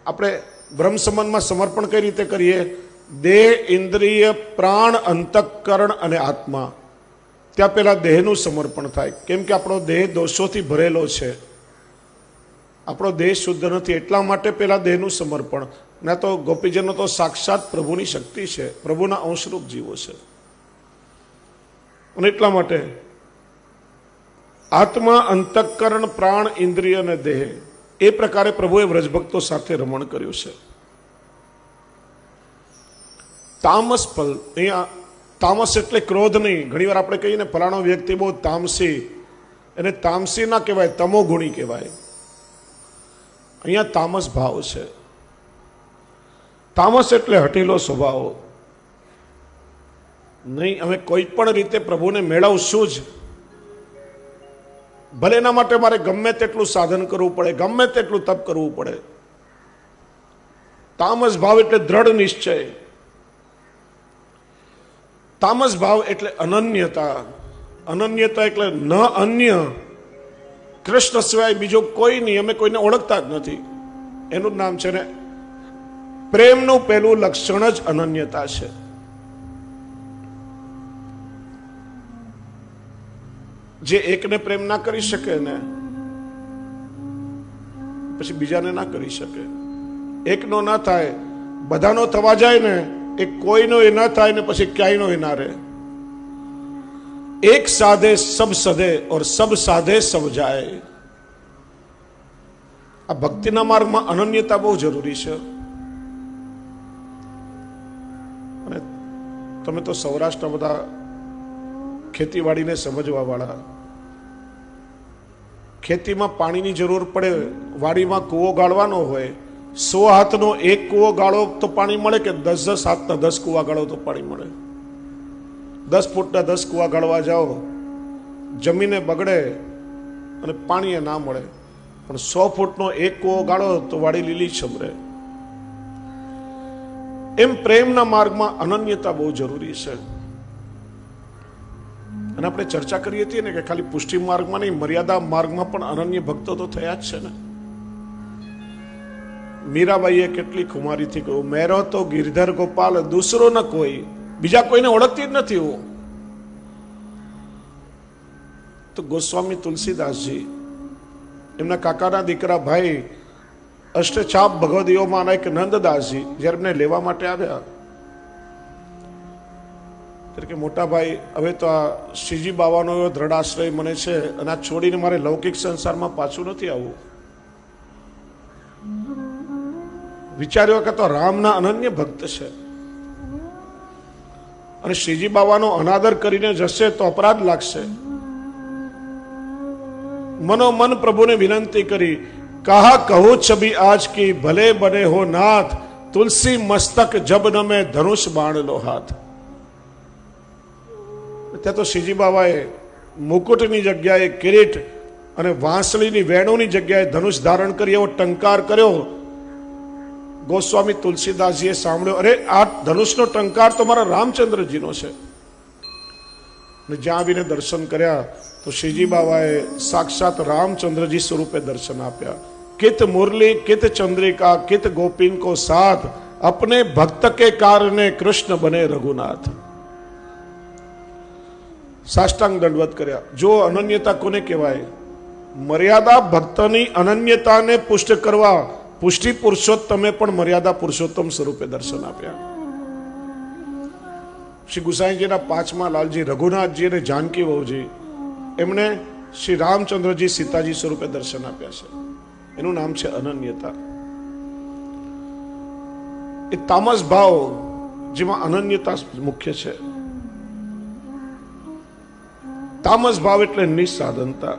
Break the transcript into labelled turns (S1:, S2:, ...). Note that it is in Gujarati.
S1: આપણે બ્રહ્મ સંબંધમાં સમર્પણ કઈ રીતે કરીએ? દેહ, ઇન્દ્રિય, પ્રાણ, અંતઃકરણ અને આત્મા. ત્યાં પેલા દેહનું સમર્પણ થાય, કેમ કે આપણો દેહ દોષોથી ભરેલો છે, આપણો દેહ શુદ્ધ નથી, એટલા માટે પેલા દેહનું સમર્પણ. ના તો ગોપીજનો તો સાક્ષાત પ્રભુની શક્તિ છે, પ્રભુના અંશરૂપ જીવો છે, અને એટલા માટે આત્મા, અંતઃકરણ, પ્રાણ, ઇન્દ્રિય અને દેહ, એ પ્રકારે પ્રભુએ વ્રજભક્તો સાથે રમણ કર્યું છે. તામસ ફલ, અહીંયા તામસ એટલે ક્રોધ નહીં. ઘણી વાર આપણે કહીએ ને ફલાણો વ્યક્તિ બહુ તામસી, એને તામસી ના કહેવાય, તમો ગુણી કહેવાય. અહીંયા તામસ ભાવ છે. તામસ એટલે હઠીલો સ્વભાવ. નહીં, અમે કોઈ પણ રીતે પ્રભુને મેળવશું જ, ભલે એના માટે મારે ગમે તેટલું સાધન કરવું પડે, ગમે તેટલું તપ કરવું પડે. તામસ ભાવ એટલે દ્રઢ નિશ્ચય. તામસ ભાવ એટલે અનન્યતા. અનન્યતા એટલે ન અન્ય, કૃષ્ણ સિવાય બીજો કોઈ નહીં, અમે કોઈને ઓળખતા જ નથી, એનું નામ છે ને પ્રેમનું પહેલું લક્ષણ જ અનન્યતા છે. જે એકને પ્રેમ ના કરી શકે ને પછી બીજાને ના કરી શકે. એકનો ના થાય, બધાનો થવા જાય ને, એ કોઈનો એ ના થાય ને પછી ક્યાંયનો એ ના રહે. એક સાધે સબ સધે ઓર સબ સાધે સબ જાય. આ ભક્તિના માર્ગમાં અનન્યતા બહુ જરૂરી છે. અને તમે તો સૌરાષ્ટ્રના બધા ખેતીવાડીને સમજવા વાળા, ખેતીમાં પાણીની જરૂર પડે, વાડીમાં કૂવો ગાળવાનો હોય, 100 હાથનો એક કૂવો ગાળો તો પાણી મળે, કે 10-10 હાથના 10 કૂવા ગાળો તો પાણી મળે? 10 ફૂટના 10 કૂવા ગાળવા જાઓ, જમીને બગડે અને પાણી ના મળે. પણ 100 ફૂટનો એક કૂવો ગાળો તો વાડી લીલી છમરે. એમ પ્રેમના માર્ગમાં અનન્યતા બહુ જરૂરી છે. અને આપણે ચર્ચા કરીએ છીએ ને કે ખાલી પુષ્ટિ માર્ગમાં નહીં, મર્યાદા માર્ગમાં પણ અનન્ય ભક્તો તો થયા જ છે ને. મીરાબાઈએ કેટલી ખુમારીથી કહ્યું, મેરો તો ગિરધર ગોપાલ દૂસરો ન કોઈ. બીજા કોઈને ઓળખતી જ નથી હું. તો ગોસ્વામી તુલસીદાસજી, એમના કાકાના દીકરા ભાઈ અષ્ટછાપ ભગવદીઓમાં એક નંદદાસજી જ્યારે એમને લેવા માટે આવ્યા, કે મોટા ભાઈ, હવે તો આ શ્રીજી બાવાનો એવો દ્રઢ આશ્રય મને છે, અને આ છોડીને મારે લૌકિક સંસારમાં પાછું નથી આવવું. વિચાર્યો કે તો રામના અનન્ય ભક્ત છે, અને શ્રીજી બાવાનો અનાદર કરીને જશે તો અપરાધ લાગશે. મનોમન પ્રભુને વિનંતી કરી, કહા કહું છબી આજ કી, ભલે બને હો નાથ, તુલસી મસ્તક જબ નમે ધનુષ બાણ લો હાથ. ત્યાં તો શ્રીજી બાબાએ મુકુટની જગ્યાએ કિરીટ અને વાંસળીની વેણુની જગ્યાએ ધનુષ ધારણ કરી એવો ટંકાર કર્યો. ગોસ્વામી તુલસીદાસજીએ સાંભળ્યો, અરે આ ધનુષનો ટંકાર તો મારા રામચંદ્રજીનો છે. અને જ્યાં આવીને દર્શન કર્યા તો શ્રીજી બાબાએ સાક્ષાત રામચંદ્રજી સ્વરૂપે દર્શન આપ્યા. કિત મુરલી કિત ચંદ્રિકા કિત ગોપીન કો સાથ, અપને ભક્ત કે કારણે કૃષ્ણ બને રઘુનાથ. સાષ્ટાંગ દંડવત કર્યા. જો અનન્યતા કોને કહેવાય? મર્યાદા ભક્તની અનન્યતાને પુષ્ટ કરવા પુષ્ટિ પુરુષોત્તમે પણ મર્યાદા પુરુષોત્તમ સ્વરૂપે દર્શન આપ્યા. શ્રી ગુસાઈજીના 5મા લાલજી રઘુનાથજી અને જાનકી વહુજી, એમણે શ્રી રામચંદ્રજી સીતાજી સ્વરૂપે દર્શન આપ્યા છે. એનું નામ છે અનન્યતા. એ તામસ ભાવ જેમાં અનન્યતા મુખ્ય છે. તામસ ભાવ એટલે નિસાધનતા.